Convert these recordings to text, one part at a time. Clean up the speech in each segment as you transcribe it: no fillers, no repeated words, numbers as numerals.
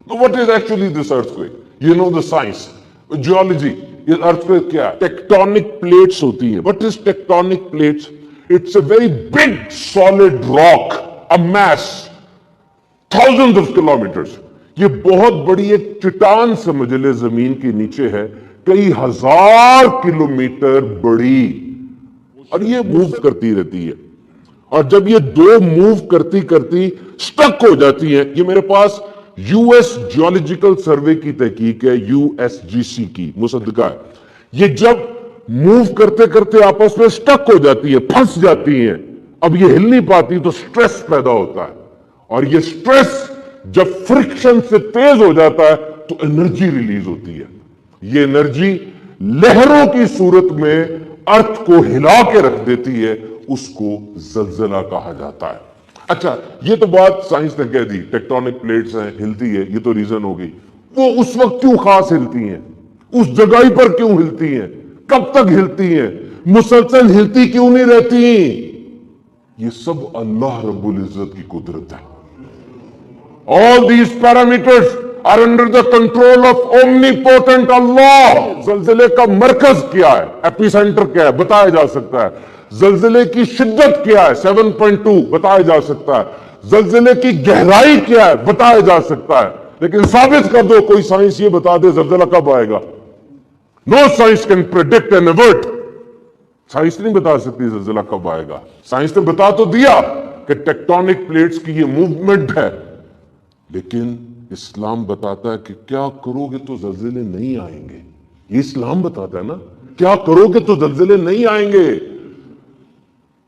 What is actually this earthquake? You know the science, geology. ये earthquake क्या है? Tectonic plates होती हैं. What is tectonic plates? It's a very big solid rock, a mass, thousands of kilometers. ये बहुत बड़ी एक चट्टान समझ ले जमीन के नीचे है, कई हजार किलोमीटर बड़ी, और ये मूव करती रहती है. और जब ये दो मूव करती करती स्टक हो जाती हैं, ये मेरे पास यूएस जियोलॉजिकल सर्वे की तहकीक है, यूएसजीसी की मुसद्दका है. ये जब मूव करते करते आपस में स्टक हो जाती है, फंस जाती हैं, अब ये हिल नहीं पाती, तो स्ट्रेस पैदा होता है. और ये स्ट्रेस जब फ्रिक्शन से तेज हो जाता है तो एनर्जी रिलीज होती है. ये एनर्जी लहरों की सूरत में अर्थ को हिला के रख देती है, उसको जलजला कहा जाता है. अच्छा, ये तो बात साइंस ने कह दी, टेक्टोनिक प्लेट्स हैं, हिलती है, ये तो रीजन हो गई. वो उस वक्त क्यों खास हिलती हैं, उस जगह पर क्यों हिलती हैं, कब तक हिलती हैं, मुसलसल हिलती क्यों नहीं रहती? ये सब अल्लाह रब्बुल इज्जत की कुदरत है. All these parameters are under the control of omnipotent Allah. जलजले का मरकज क्या है, एपिसेंटर क्या है, बताया जा सकता है. जलजले की शिद्दत क्या है, 7.2 बताया जा सकता है. जलजले की गहराई क्या है, बताया जा सकता है. लेकिन साबित कर दो, कोई साइंस ये बता दे जलजला कब आएगा. No science can predict and avert. Science नहीं बता सकती जलजला कब आएगा. साइंस ने बता तो दिया कि टेक्टोनिक प्लेट्स की ये मूवमेंट है, लेकिन इस्लाम बताता है कि क्या करोगे तो जलजले नहीं आएंगे. ये इस्लाम बताता है ना, क्या करोगे तो जलजले नहीं आएंगे.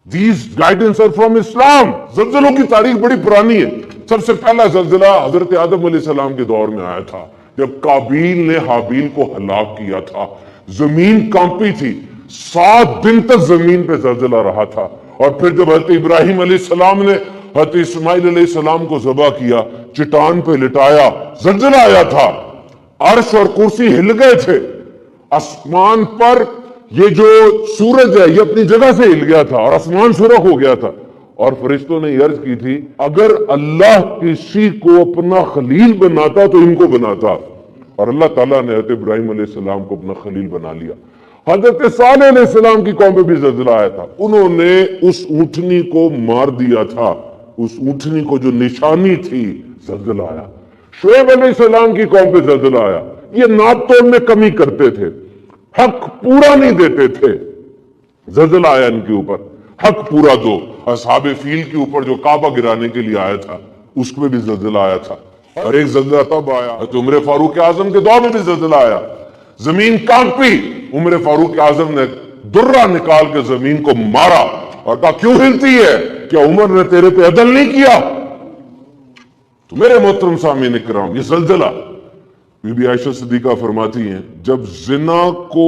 These guidance are from Islam. जलजलों की तारीख बड़ी पुरानी है. सबसे पहला जलजला हजरत आदम अलैहिस्सलाम के दौर में आया था, जब काबील ने हाबील को हलाक किया था. जमीन कांपी थी, 7 दिन तक जमीन पे जलजला रहा था. और फिर जब हजरत इब्राहिम अलैहिस्सलाम ने हजरत इस्माइल अलैहिस्सलाम को ज़बह किया, चट्टान पे लिटाया, जलजला आया था. अर्श और कुर्सी हिल गए थे. आसमान पर ये जो सूरज है ये अपनी जगह से हिल गया था और आसमान सुरख हो गया था. और फरिश्तों ने अर्ज की थी, अगर अल्लाह किसी को अपना खलील बनाता तो इनको बनाता. और अल्लाह ताला ने हजरत इब्राहिम अलैहिस्सलाम को अपना खलील बना लिया. हजरत सालेह अलैहिस्सलाम की कौम पे भी जलजला आया था. उन्होंने उस ऊंटनी को मार दिया था, उस ऊंटनी को जो निशानी थी, जलजला आया. शुएब अलैहिस्सलाम की कौम पे जलजला आया. ये नाप तोड़ में कमी करते थे, हक पूरा नहीं देते थे, जलजला आया इनके ऊपर. हक पूरा दो. असहाबे फील के ऊपर जो काबा गिराने के लिए आया था, उसमें भी जलजला आया था. और एक जलजला तब आया तो उमर फारूक आजम के दौर में भी जलजला आया. जमीन कांपी, उमर फारूक आजम ने दुर्रा निकाल के जमीन को मारा और कहा, क्यों हिलती है, क्या उमर ने तेरे पे अदल नहीं किया? तो मेरे मोहतरम सामीन इकराम, ये जलजला बीबी आयशा सिद्दीका फरमाती हैं, जब जिना को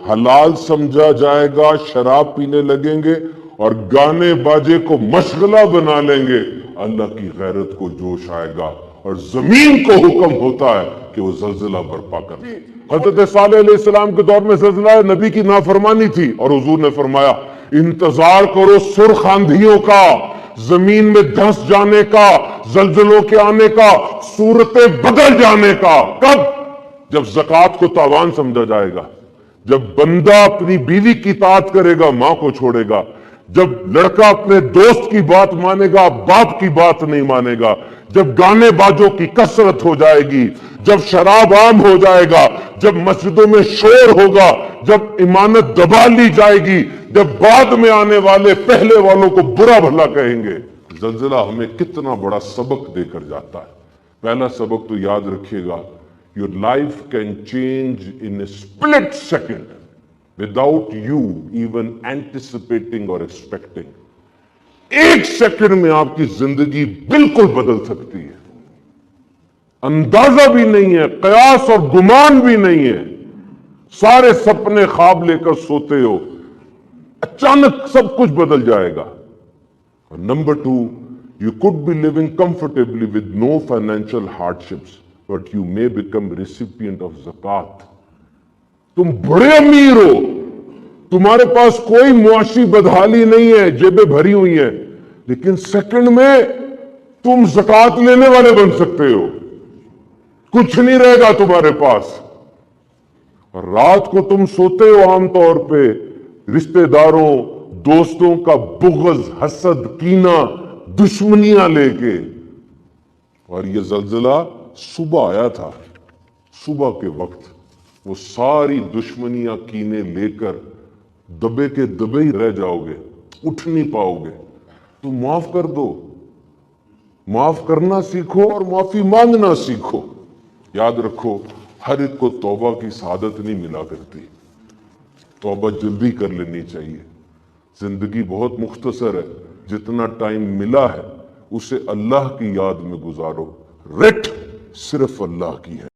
हलाल समझा जाएगा, शराब पीने लगेंगे और गाने बाजे को मशगला बना लेंगे, अल्लाह की गैरत को जोश आएगा और जमीन को हुक्म होता है कि वो जलजला बर्पा करे. हजरत सालेह अलैहिस्सलाम के दौर में जलजला नबी की नाफरमानी थी और हुजूर ने फरमाया, इंतजार करो सुर्ख आंधियों का, जमीन में धंस जाने का, जलजलों के आने का, सूरतें बदल जाने का. कब? जब ज़कात को तावान समझा जाएगा, जब बंदा अपनी बीवी की इताअत करेगा, मां को छोड़ेगा, जब लड़का अपने दोस्त की बात मानेगा, बाप की बात नहीं मानेगा, जब गाने बाजों की कसरत हो जाएगी, जब शराब आम हो जाएगा, जब मस्जिदों में शोर होगा, जब इमानत दबा ली जाएगी, जब बाद में आने वाले पहले वालों को बुरा भला कहेंगे. जलजला हमें कितना बड़ा सबक देकर जाता है. पहला सबक तो याद रखिएगा, your life can change in A split second without you even anticipating और एक्सपेक्टिंग. एक सेकंड में आपकी जिंदगी बिल्कुल बदल सकती है. अंदाजा भी नहीं है, कयास और गुमान भी नहीं है. सारे सपने ख्वाब लेकर सोते हो, अचानक सब कुछ बदल जाएगा. और number 2, you could be living comfortably with no financial hardships but you may become recipient of ज़कात. तुम बड़े अमीर हो, तुम्हारे पास कोई मुआशी बदहाली नहीं है, जेबें भरी हुई हैं, लेकिन सेकंड में तुम ज़कात लेने वाले बन सकते हो. कुछ नहीं रहेगा तुम्हारे पास। और रात को तुम सोते हो आमतौर पे रिश्तेदारों दोस्तों का बुग़्ज़, हसद, कीना, दुश्मनियां लेके, और ये जल्जला सुबह आया था। सुबह के वक्त वो सारी दुश्मनियां, कीने लेकर दबे के दबे ही रह जाओगे, उठ नहीं पाओगे। तो माफ कर दो, माफ करना सीखो और माफी मांगना सीखो। याद रखो, हर एक को तौबा की सआदत नहीं मिला करती। तौबा जल्दी कर लेनी चाहिए। जिंदगी बहुत मुख्तसर है, जितना टाइम मिला है उसे अल्लाह की याद में गुजारो। रिट सिर्फ अल्लाह की है।